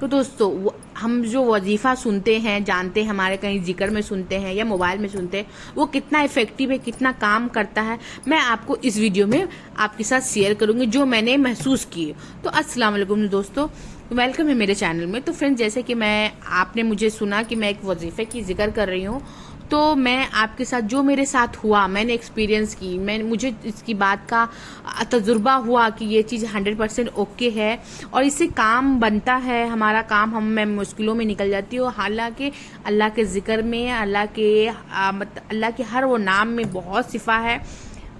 तो दोस्तों हम जो वजीफ़ा सुनते हैं, जानते हैं, हमारे कहीं जिक्र में सुनते हैं या मोबाइल में सुनते हैं, वो कितना इफेक्टिव है, कितना काम करता है, मैं आपको इस वीडियो में आपके साथ शेयर करूंगी जो मैंने महसूस की। तो अस्सलाम वालेकुम दोस्तों, वेलकम है मेरे चैनल में। तो फ्रेंड्स, जैसे कि आपने मुझे सुना कि मैं एक वजीफ़े की जिक्र कर रही हूँ, तो मैं आपके साथ जो मेरे साथ हुआ, मैंने एक्सपीरियंस की, मुझे इसकी बात का तजुर्बा हुआ कि ये चीज़ 100% ओके है और इससे काम बनता है, हमारा काम मैं मुश्किलों में निकल जाती हूँ। हालांकि अल्लाह के जिक्र में, अल्लाह के हर वो नाम में बहुत सिफा है,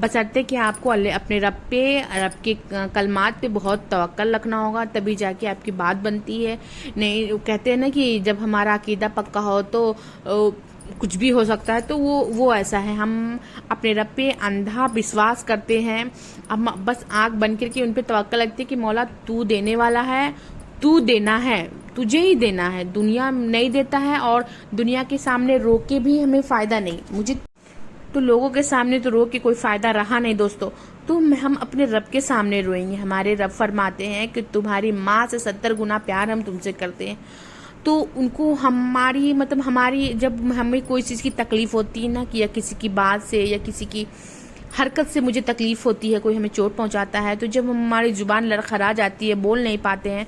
बशर्ते कि आपको अपने रब के कलमात पे बहुत तवक्कल रखना होगा, तभी जाके आपकी बात बनती है। नहीं, कहते हैं ना कि जब हमारा अकीदा पक्का हो तो कुछ भी हो सकता है। तो वो ऐसा है, हम अपने रब पे अंधा विश्वास करते हैं, हम बस आंख बंद करके उन पे तवक्कल रखते हैं कि मौला तू देने वाला है, तू देना है, तुझे ही देना है, दुनिया नहीं देता है। और दुनिया के सामने रो के भी हमें फायदा नहीं, तो लोगों के सामने तो रो के कोई फायदा रहा नहीं दोस्तों। तो हम अपने रब के सामने रोएंगे। हमारे रब फरमाते हैं कि तुम्हारी माँ से 70 गुना प्यार हम तुमसे करते हैं। तो उनको हमारी जब हमें कोई चीज़ की तकलीफ होती है ना, कि या किसी की बात से या किसी की हरकत से मुझे तकलीफ होती है, कोई हमें चोट पहुंचाता है, तो जब हमारी जुबान लड़खड़ा जाती है, बोल नहीं पाते हैं,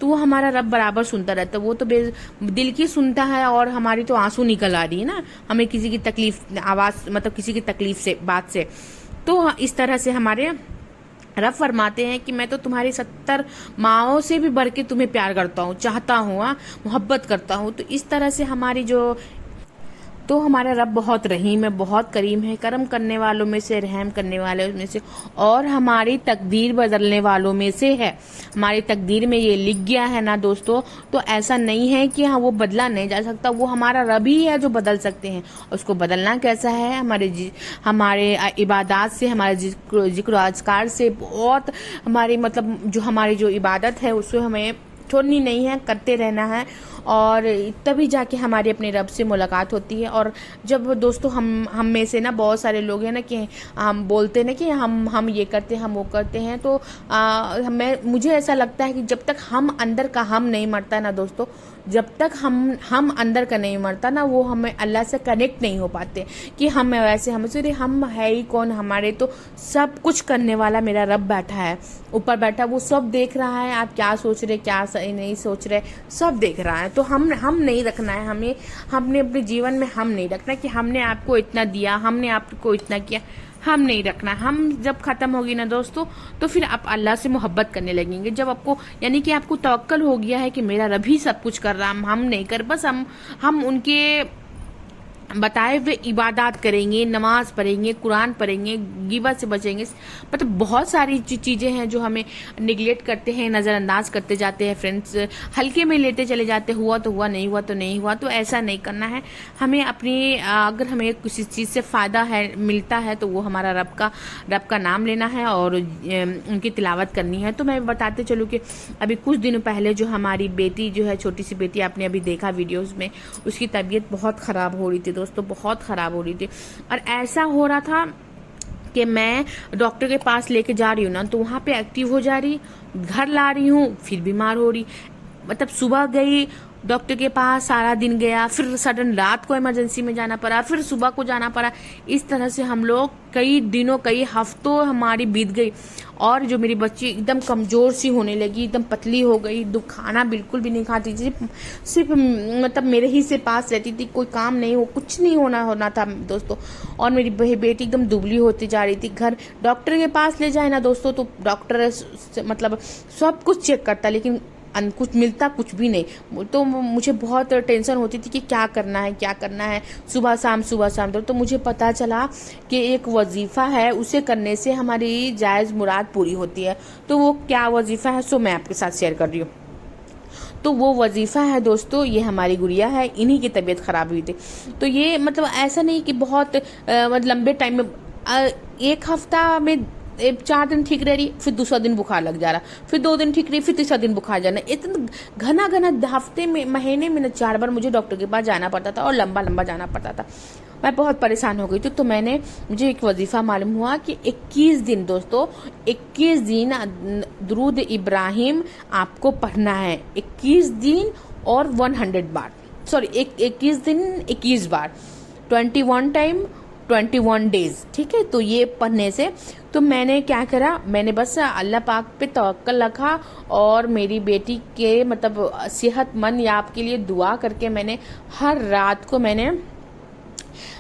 तो वो हमारा रब बराबर सुनता रहता है। वो तो दिल की सुनता है और हमारी तो आंसू निकल आ रही है ना, हमें किसी की तकलीफ आवाज़ किसी की तकलीफ से, बात से। तो इस तरह से हमारे रब फरमाते हैं कि मैं तो तुम्हारी 70 माओं से भी बढ़ के तुम्हें प्यार करता हूँ, चाहता हूँ, मोहब्बत करता हूँ। तो इस तरह से तो हमारा रब बहुत रहीम है, बहुत करीम है, करम करने वालों में से, रहम करने वालों में से, और हमारी तकदीर बदलने वालों में से है। हमारी तकदीर में ये लिख गया है ना दोस्तों, तो ऐसा नहीं है कि हाँ वो बदला नहीं जा सकता, वो हमारा रब ही है जो बदल सकते हैं। उसको बदलना कैसा है? हमारे इबादत से, हमारे जिक्र अज़कार से, बहुत हमारी जो इबादत है उसको हमें छोड़नी नहीं है, करते रहना है, और तभी जाके हमारी अपने रब से मुलाकात होती है। और जब दोस्तों हम में से ना बहुत सारे लोग हैं ना कि हम बोलते हैं ना कि हम ये करते हैं, हम वो करते हैं, तो मुझे ऐसा लगता है कि जब तक हम अंदर का हम नहीं मरता ना दोस्तों, जब तक हम अंदर का नहीं मरता ना, वो हमें अल्लाह से कनेक्ट नहीं हो पाते कि हम वैसे हम है ही कौन। हमारे तो सब कुछ करने वाला मेरा रब बैठा है, ऊपर बैठा, वो सब देख रहा है, आप क्या सोच रहे, क्या नहीं सोच रहे, सब देख रहा है। तो हम नहीं रखना है, हमने अपने जीवन में हम नहीं रखना कि हमने आपको इतना दिया, हमने आपको इतना किया, हम नहीं रखना। हम जब खत्म होगी ना दोस्तों, तो फिर आप अल्लाह से मोहब्बत करने लगेंगे। जब आपको यानी कि आपको तवक्कल हो गया है कि मेरा रब ही सब कुछ कर रहा, हम नहीं कर, बस हम उनके बताए हुए इबादत करेंगे, नमाज पढ़ेंगे, कुरान पढ़ेंगे, गिबत से बचेंगे। बहुत सारी चीज़ें हैं जो हमें निगलेक्ट करते हैं, नज़रअंदाज करते जाते हैं फ्रेंड्स, हल्के में लेते चले जाते, हुआ तो हुआ, नहीं हुआ तो नहीं हुआ। तो ऐसा नहीं करना है हमें। अगर हमें किसी चीज़ से फ़ायदा मिलता है तो वो हमारा रब का नाम लेना है और उनकी तिलावत करनी है। तो मैं बताते चलूँ कि अभी कुछ दिनों पहले जो हमारी बेटी जो है, छोटी सी बेटी, आपने अभी देखा वीडियोज़ में, उसकी तबीयत बहुत ख़राब हो रही थी दोस्तों, बहुत ख़राब हो रही थी। और ऐसा हो रहा था कि मैं डॉक्टर के पास लेके जा रही हूँ ना, तो वहाँ पे एक्टिव हो जा रही, घर ला रही हूँ, फिर बीमार हो रही। सुबह गई डॉक्टर के पास, सारा दिन गया, फिर सडन रात को इमरजेंसी में जाना पड़ा, फिर सुबह को जाना पड़ा। इस तरह से हम लोग कई दिनों, कई हफ्तों हमारी बीत गई। और जो मेरी बच्ची एकदम कमज़ोर सी होने लगी, एकदम पतली हो गई, खाना बिल्कुल भी नहीं खाती थी, सिर्फ मेरे ही से पास रहती थी, कोई काम नहीं कुछ नहीं होना था दोस्तों। और मेरी बेटी एकदम दुबली होती जा रही थी। घर डॉक्टर के पास ले जाए ना दोस्तों, तो डॉक्टर सब कुछ चेक करता, लेकिन कुछ मिलता कुछ भी नहीं। तो मुझे बहुत टेंशन होती थी कि क्या करना है, सुबह शाम। तो मुझे पता चला कि एक वजीफ़ा है, उसे करने से हमारी जायज़ मुराद पूरी होती है। तो वो क्या वजीफ़ा है, सो मैं आपके साथ शेयर कर रही हूँ। तो वो वजीफ़ा है दोस्तों, ये हमारी गुड़िया है, इन्हीं की तबीयत ख़राब हुई थी। तो ये ऐसा नहीं कि बहुत लंबे टाइम में, एक हफ्ता में 4 दिन ठीक रह रही, फिर दूसरा दिन बुखार लग जा रहा, फिर 2 दिन ठीक रही, फिर तीसरा दिन बुखार जाना। इतना घना हफ्ते में, महीने में 4 बार मुझे डॉक्टर के पास जाना पड़ता था और लंबा जाना पड़ता था। मैं बहुत परेशान हो गई थी। तो मैंने मुझे एक वजीफ़ा मालूम हुआ कि 21 दिन दोस्तों, 21 दिन दुरूद इब्राहिम आपको पढ़ना है। 21 दिन और 100 बार, सॉरी 21 दिन 21 बार, 21 टाइम 21 डेज, ठीक है। तो ये पढ़ने से तो मैंने क्या करा, मैंने बस अल्लाह पाक पे तवक्कल रखा और मेरी बेटी के मतलब सेहतमंद याब के लिए दुआ करके मैंने हर रात को मैंने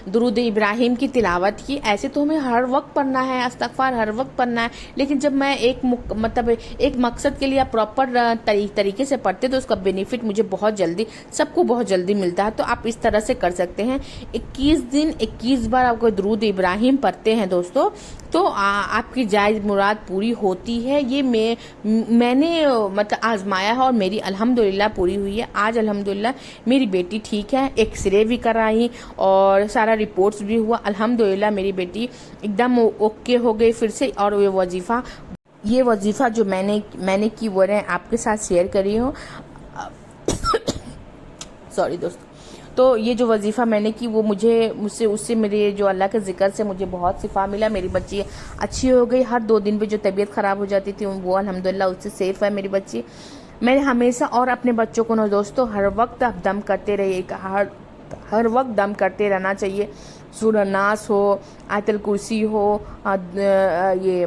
दुरूद इब्राहिम की तिलावत की। ऐसे तो हमें हर वक्त पढ़ना है, इस्तग़फ़ार हर वक्त पढ़ना है, लेकिन जब मैं मतलब एक मकसद के लिए प्रॉपर तरीके से पढ़ते तो उसका बेनिफिट मुझे बहुत जल्दी, सबको बहुत जल्दी मिलता है। तो आप इस तरह से कर सकते हैं। 21 दिन 21 बार आपको दुरूद इब्राहिम पढ़ते हैं दोस्तों, तो आपकी जायज़ मुराद पूरी होती है। ये मैंने मतलब आजमाया है और मेरी अल्हम्दुलिल्लाह पूरी हुई है। आज अल्हम्दुलिल्लाह मेरी बेटी ठीक है, एक्सरे भी कराई और सारा रिपोर्ट्स भी हुआ। अल्हम्दुलिल्लाह मेरी बेटी एकदम ओके हो गई फिर से। और ये वजीफ़ा जो मैंने की वो मैं आपके साथ शेयर करी हूँ। सॉरी दोस्तों। तो ये जो वजीफ़ा मैंने की वो उससे मेरे जो अल्लाह के ज़िक्र से मुझे बहुत शिफा मिला। मेरी बच्ची अच्छी हो गई। हर 2 दिन पे जो तबीयत ख़राब हो जाती थी वो अल्हम्दुलिल्लाह उससे सेफ़ है मेरी बच्ची। मैंने हमेशा और अपने बच्चों को ना दोस्तों हर वक्त आप दम करते रहिए, हर वक्त दम करते रहना चाहिए। सूरह नास हो, आयतल कुर्सी हो, ये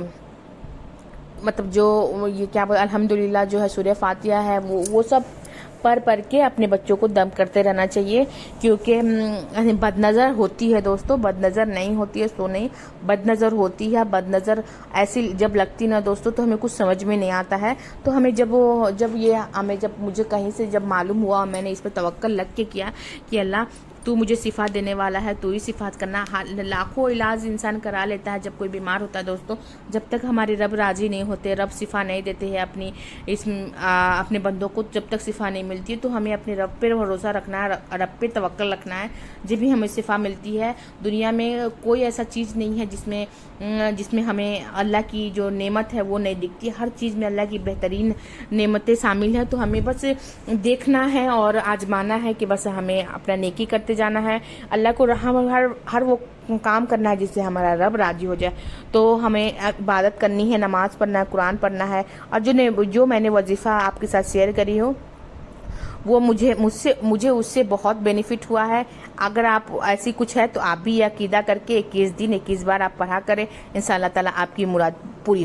मतलब जो ये क्या बोल अल्हम्दुलिल्लाह जो है सूरह फातिहा है, वो सब पढ़ के अपने बच्चों को दम करते रहना चाहिए। क्योंकि बदनज़र होती है दोस्तों, बदनज़र नहीं होती है सो नहीं, बदनज़र होती है। बदनज़र ऐसी जब लगती ना दोस्तों तो हमें कुछ समझ में नहीं आता है। तो हमें जब मुझे कहीं से जब मालूम हुआ, मैंने इस पर तवक्कल रख के किया कि अल्लाह तू मुझे शिफा देने वाला है, तू ही शिफात करना। लाखों इलाज इंसान करा लेता है जब कोई बीमार होता है दोस्तों, जब तक हमारे रब राजी नहीं होते, रब शिफा नहीं देते हैं अपने बंदों को, जब तक शिफा नहीं मिलती है। तो हमें अपने रब पे भरोसा रखना है, रब पे तवक्कल रखना है, जब भी हमें शिफा मिलती है। दुनिया में कोई ऐसा चीज़ नहीं है जिसमें हमें अल्लाह की जो नेमत है वो नहीं दिखती। हर चीज़ में अल्लाह की बेहतरीन नेमतें शामिल है। तो हमें बस देखना है और आजमाना है कि बस हमें अपना नेकी करते जाना है। अल्लाह को हर वो काम करना है जिससे हमारा रब राजी हो जाए। तो हमें इबादत करनी है, नमाज पढ़ना है, कुरान पढ़ना है। और जो मैंने वजीफ़ा आपके साथ शेयर करी हो वो मुझे उससे बहुत बेनिफिट हुआ है। अगर आप ऐसी कुछ है तो आप भी ये अकीदा करके 21 दिन 21 बार आप पढ़ा करें, इंशाअल्लाह ताला आपकी मुराद पूरी